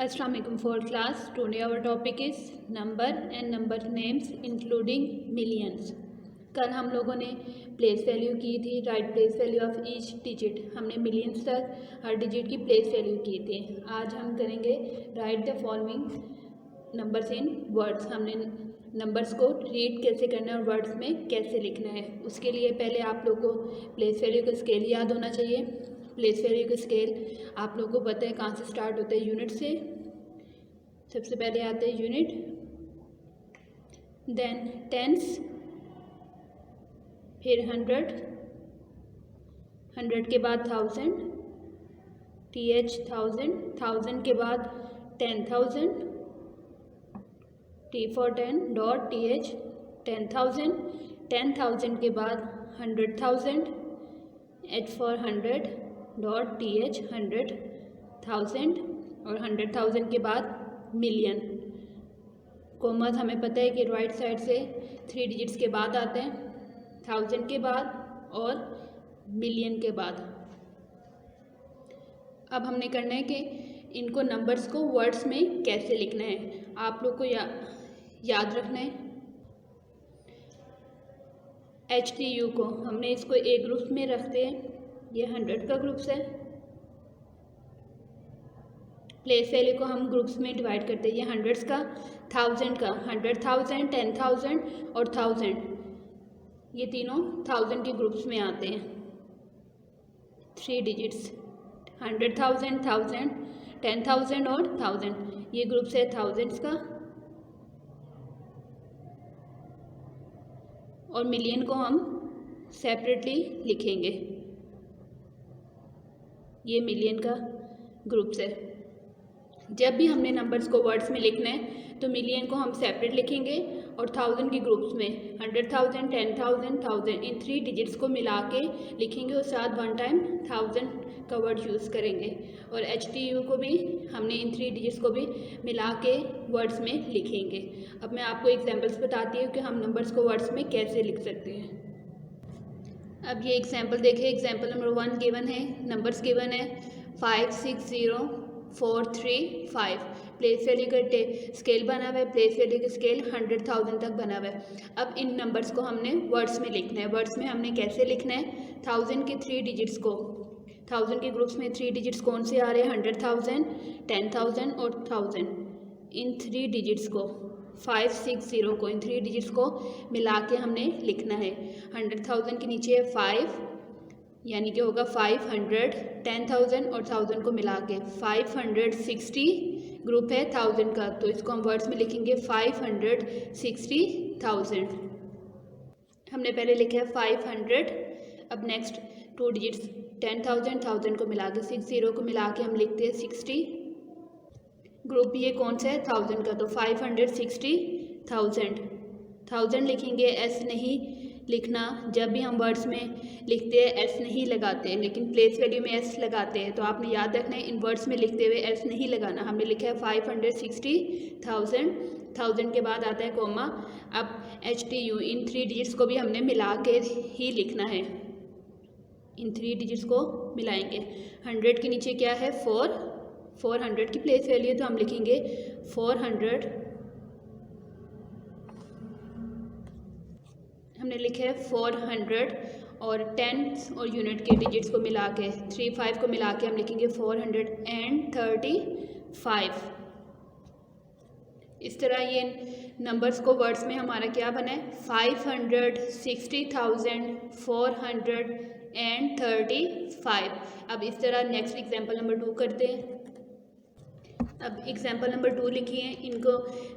Assalamu alaikum for class. Today our topic is number and number names including millions. कल हम लोगों ने place value की थी, right place value of each digit. हमने millions तक हर डिजिट की प्लेस वैल्यू की थी. आज हम करेंगे right the following numbers in words. हमने नंबर्स को रीड कैसे करना है और वर्ड्स में कैसे लिखना है. उसके लिए पहले आप लोग को प्लेस वैल्यू का स्केल याद होना चाहिए. प्लेस वैल्यू का स्केल आप लोगों को पता है कहाँ से स्टार्ट होता है. यूनिट से. सबसे पहले आते हैं यूनिट, देन टेंस, फिर 100, 100 के बाद 1000, TH 1000, 1000 के बाद 10,000, T for 10 डॉट TH 10,000, 10,000 के बाद 100,000, H for 100 डॉट TH 100,000 और 100,000 के बाद मिलियन. कोमास हमें पता है कि राइट साइड से 3 डिजिट्स के बाद आते हैं, 1000 के बाद और मिलियन के बाद. अब हमने करना है कि इनको नंबर्स को वर्ड्स में कैसे लिखना है. आप लोग को याद रखना है. HTU को हमने इसको ए ग्रुप में रखते हैं. ये 100 का ग्रुप्स है. प्लेस वैल्यू को हम ग्रुप्स में डिवाइड करते हैं. ये 100 का, 1000 का, 100,000, 10,000 और 1000. ये तीनों 1000 के ग्रुप्स में आते हैं. 3 डिजिट्स 100,000, 1000, 10,000 और 1000. ये ग्रुप्स है थाउजेंड्स का. और मिलियन को हम सेपरेटली लिखेंगे. ये मिलियन का ग्रुप्स है. जब भी हमने नंबर्स को वर्ड्स में लिखना है तो मिलियन को हम सेपरेट लिखेंगे और 1000 के ग्रुप्स में 100,000, 10,000, 1000 इन 3 डिजिट्स को मिला के लिखेंगे और साथ 1 टाइम 1000 का वर्ड यूज़ करेंगे. और HTU को भी हमने इन 3 डिजिट्स को भी मिला के वर्ड्स में लिखेंगे. अब मैं आपको एग्जांपल्स बताती हूँ कि हम नंबर्स को वर्ड्स में कैसे लिख सकते हैं. अब ये एग्जांपल देखिए. एग्जांपल नंबर 1 गिवन है. नंबर्स गिवन है 5, 6, 0, 4, 3, 5. प्लेस वैल्यू का स्केल बना हुआ है. प्लेस वैल्यू का स्केल 100,000 तक बना हुआ है. अब इन नंबर्स को हमने वर्ड्स में लिखना है. वर्ड्स में हमने कैसे लिखना है. 1000 के 3 डिजिट्स को, 1000 के ग्रुप्स में 3 डिजिट्स कौन से आ रहे हैं. 100,000, 10,000 और 1000. इन 3 डिजिट्स को 5, 6, 0 को, इन 3 डिजिट्स को मिला के हमने लिखना है. 100,000 के नीचे है 5, यानी कि होगा 500, 10,000 और 1000 को मिला के 560 ग्रुप है 1000 का. तो इसको हम वर्ड्स में लिखेंगे 560,000. हमने पहले लिखा है 500. अब नेक्स्ट 2 डिजिट्स 10,000, 1000 को मिला के 60 को मिला के हम लिखते हैं 60. ग्रुप ये कौन सा है. 1000 का. तो 560,000. 1000 लिखेंगे. एस नहीं लिखना. जब भी हम वर्ड्स में लिखते हैं एस नहीं लगाते हैं, लेकिन प्लेस वैल्यू में एस लगाते हैं. तो आपने याद रखना है इन वर्ड्स में लिखते हुए एस नहीं लगाना. हमने लिखा है 560,000. 1000 के बाद आता है कोमा. अब HTU इन 3 डिजिट्स को भी हमने मिला के ही लिखना है. इन 3 डिजिट्स को मिलाएंगे. 100 के नीचे क्या है 4. 400 की प्लेस वैल्यू तो हम लिखेंगे 400. हमने लिखा है 400 और 10 और यूनिट के डिजिट्स को मिला के 3, 5 को मिला के हम लिखेंगे 435. इस तरह ये नंबर्स को वर्ड्स में हमारा क्या बना है 560,435. अब इस तरह नेक्स्ट एग्जांपल नंबर 2 करते हैं. अब एग्जांपल नंबर 2 लिखिए. इनको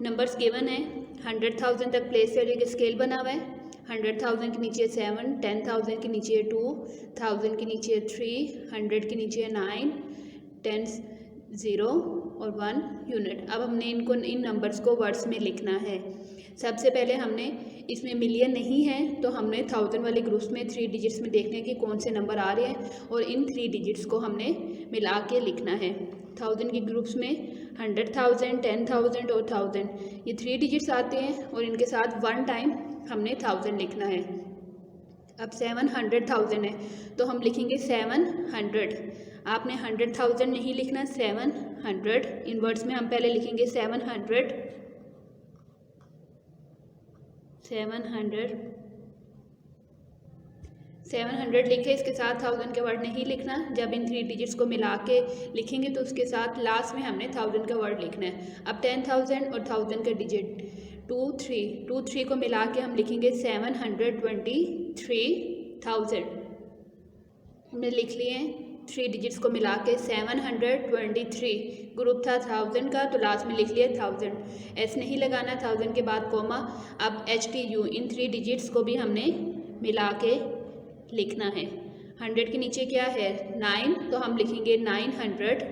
नंबर्स गिवन है. 100,000 तक प्लेस वैल्यू का स्केल बना हुआ है. 100,000 के नीचे 7, 10,000 के नीचे 2, 1000 के नीचे 3, 100 के नीचे 9, 10, 0 और 1 यूनिट. अब हमने इनको इन नंबर्स को वर्ड्स में लिखना है. सबसे पहले हमने इसमें मिलियन नहीं है तो हमने 1000 वाले ग्रुप्स में 3 डिजिट्स में देखना है कि कौन से नंबर आ रहे हैं और इन 3 डिजिट्स को हमने मिला के लिखना है. 1000 के ग्रुप्स में 100,000, 10,000 और 1000 ये 3 डिजिट्स आते हैं और इनके साथ 1 टाइम हमने 1000 लिखना है. अब 700,000 है तो हम लिखेंगे 700. आपने 100,000 नहीं लिखना, 700 इन वर्ड्स में हम पहले लिखेंगे 700 700 लिखे, इसके साथ 1000 का वर्ड नहीं लिखना। जब इन 3 डिजिट्स को मिला के लिखेंगे तो उसके साथ लास्ट में हमने 1000 का वर्ड लिखना है। अब 10,000 और 1000 का डिजिट 2 3 को मिला के हम लिखेंगे 723,000। हमने लिख लिए हैं 3 डिजिट्स को मिला के 723। ग्रुप था 1000 का तो लास्ट में लिख लिया 1000। एस नहीं लगाना, 1000 के बाद कोमा। अब HTU इन 3 डिजिट्स को भी हमने मिला के लिखना है। 100 के नीचे क्या है 9, तो हम लिखेंगे 900।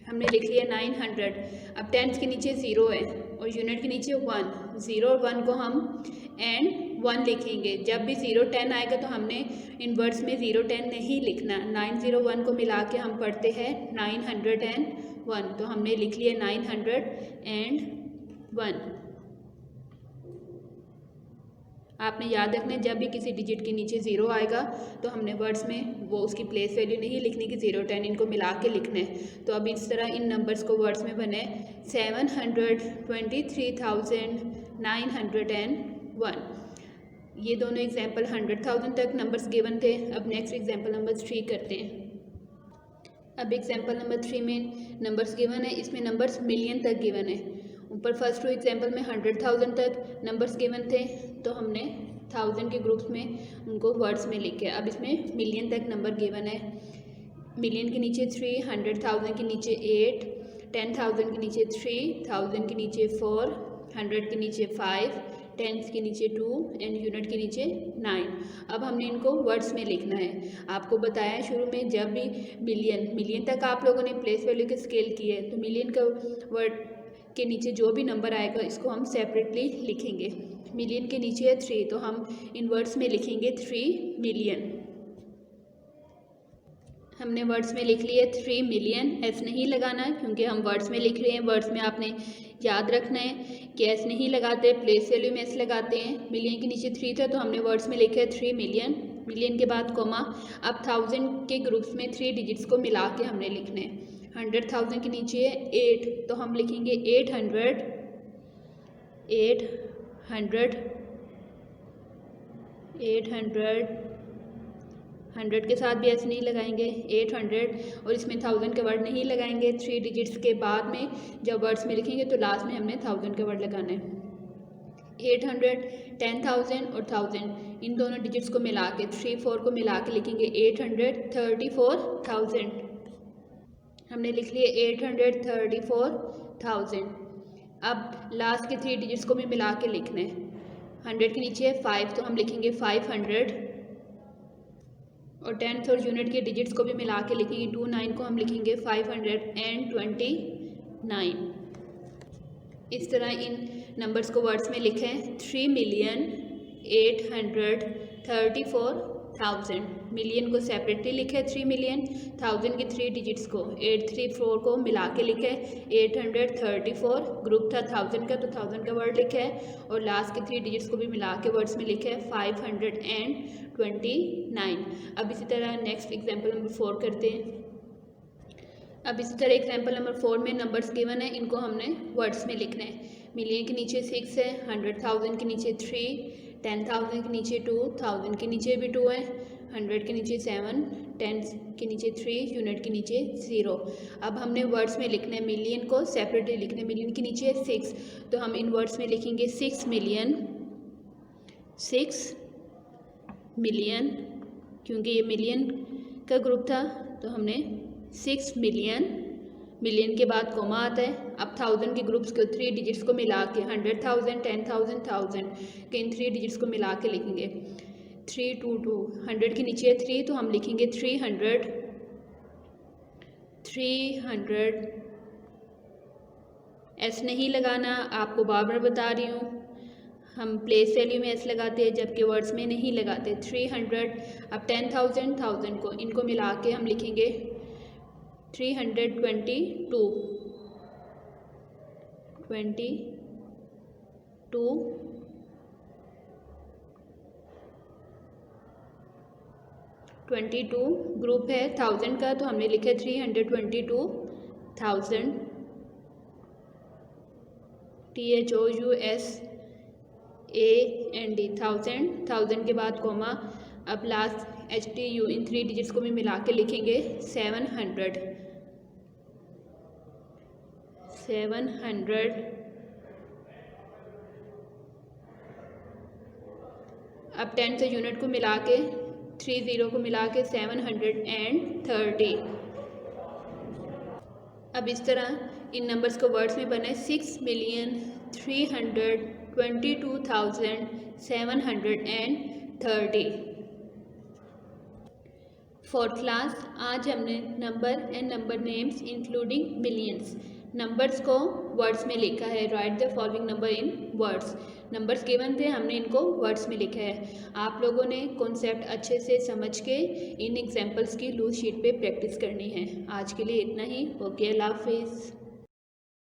हमने लिख लिया 900। अब टेंस के नीचे 0 है और यूनिट के नीचे 1, 0 और 1 को हम एंड 1 लिखेंगे। जब भी 0 10 आएगा तो हमने इन वर्ड्स में 0 10 नहीं लिखना। 901 को मिला के हम पढ़ते हैं 901, तो हमने लिख लिया 901। आपने याद रखना है जब भी किसी डिजिट के नीचे 0 आएगा तो हमने वर्ड्स में वो उसकी प्लेस वैल्यू नहीं लिखनी कि 0 10, इनको मिला के लिखना है। तो अब इस तरह इन नंबर्स को वर्ड्स में बने 723,901। ये दोनों एग्जाम्पल 100,000 तक नंबर्स गिवन थे। अब नेक्स्ट एग्जाम्पल नंबर 3 करते हैं। अब एग्जाम्पल नंबर 3 में नंबर्स गिवन है, इसमें नंबर्स मिलियन तक गिवन है। ऊपर फर्स्ट 2 एग्जाम्पल में 100,000 तक नंबर्स गिवन थे तो हमने 1000 के ग्रुप्स में उनको वर्ड्स में लिखे। अब इसमें मिलियन तक नंबर गिवन है। मिलियन के नीचे 3, 100,000 के नीचे 8, 10,000 के नीचे 3, 1000 के नीचे 4, 100 के नीचे 5, 10 के नीचे 2 एंड यूनिट के नीचे 9। अब हमने इनको वर्ड्स में लिखना है। आपको बताया शुरू में जब भी मिलियन तक आप लोगों ने प्लेस वैल्यू के स्केल किए तो मिलियन का वर्ड के नीचे जो भी नंबर आएगा इसको हम सेपरेटली लिखेंगे। मिलियन के नीचे है 3 तो हम इन वर्ड्स में लिखेंगे 3 मिलियन। हमने वर्ड्स में लिख लिए 3 मिलियन। एस नहीं लगाना क्योंकि हम वर्ड्स में लिख रहे हैं। वर्ड्स में आपने याद रखना है कि एस नहीं लगाते, प्लेस वैल्यू में एस लगाते हैं। मिलियन के नीचे 3 था तो हमने वर्ड्स में लिखा है 3 मिलियन। मिलियन के बाद कोमा। अब 1000 के ग्रुप्स में 3 डिजिट्स को मिला के हमने लिखने हैं। 100,000 के नीचे है 8 तो हम लिखेंगे 800 100 के साथ भी ऐसे नहीं लगाएंगे 800 और इसमें 1000 का वर्ड नहीं लगाएंगे। 3 डिजिट्स के बाद में जब वर्ड्स में लिखेंगे तो लास्ट में हमने 1000 का वर्ड लगाना है। 800 10,000 और 1000 इन दोनों डिजिट्स को मिला के 3 4 को मिला के लिखेंगे 834,000। हमने लिख लिए 834,000। अब लास्ट के 3 डिजिट्स को भी मिला के लिखना है। 100 के नीचे है 5 तो हम लिखेंगे 500 और 10th और यूनिट के डिजिट्स को भी मिला के लिखेंगे 29 को हम लिखेंगे 529। इस तरह इन नंबर्स को वर्ड्स में लिखें 3,834,000। मिलियन को सेपरेटली लिखे 3 मिलियन। 1000 के 3 डिजिट्स को 834 को मिला के लिखे 834। ग्रुप था 1000 का तो 1000 का वर्ड लिखा है और लास्ट के 3 डिजिट्स को भी मिला के वर्ड्स में लिखे 529। अब इसी तरह नेक्स्ट एग्जाम्पल नंबर 4 करते हैं। अब इसी तरह एग्जाम्पल नंबर 4 में नंबर्स गिवन है, इनको हमने वर्ड्स में लिखना है। मिलियन के नीचे 6 है, 100,000 के नीचे 3, 10,000 के नीचे 2, 1000 के नीचे भी 2 है, 100 के नीचे 7, 10 के नीचे 3, यूनिट के नीचे 0। अब हमने वर्ड्स में लिखना है, मिलियन को सेपरेटली लिखना है। मिलियन के नीचे 6 तो हम इन वर्ड्स में लिखेंगे 6 मिलियन क्योंकि ये मिलियन का ग्रुप था तो हमने 6 मिलियन। मिलियन के बाद कोमा आता है। अब 1000 के ग्रुप्स को 3 डिजिट्स को मिला के 100,000 10,000 1000 के इन 3 डिजिट्स को मिला के लिखेंगे 322। 100 के नीचे 3 तो हम लिखेंगे 300। एस नहीं लगाना, आपको बार बार बता रही हूँ। हम प्लेस वैल्यू में एस लगाते हैं जबकि वर्ड्स में नहीं लगाते। 300। अब 10,000 1000 को इनको मिला के हम लिखेंगे 322। 22 ग्रुप है 1000 का, तो हमने लिखा 322,000 THOUSAND 1000 के बाद कोमा, अब लास्ट HTU इन 3 डिजिट्स को भी मिला के लिखेंगे 700। अब 10 से यूनिट को मिला के 30 को मिला के 730। अब इस तरह इन नंबर्स को वर्ड्स में बने 6,322,730। फोर्थ क्लास, आज हमने number and number names including millions numbers को वर्ड्स में लिखा है। Right the following number in words. Numbers given थे, हमने इनको वर्ड्स में लिखा है। आप लोगों ने कॉन्सेप्ट अच्छे से समझ के इन एग्जाम्पल्स की लूज शीट पे प्रैक्टिस करनी है। आज के लिए इतना ही। ओके, अल्लाह हाफिज़।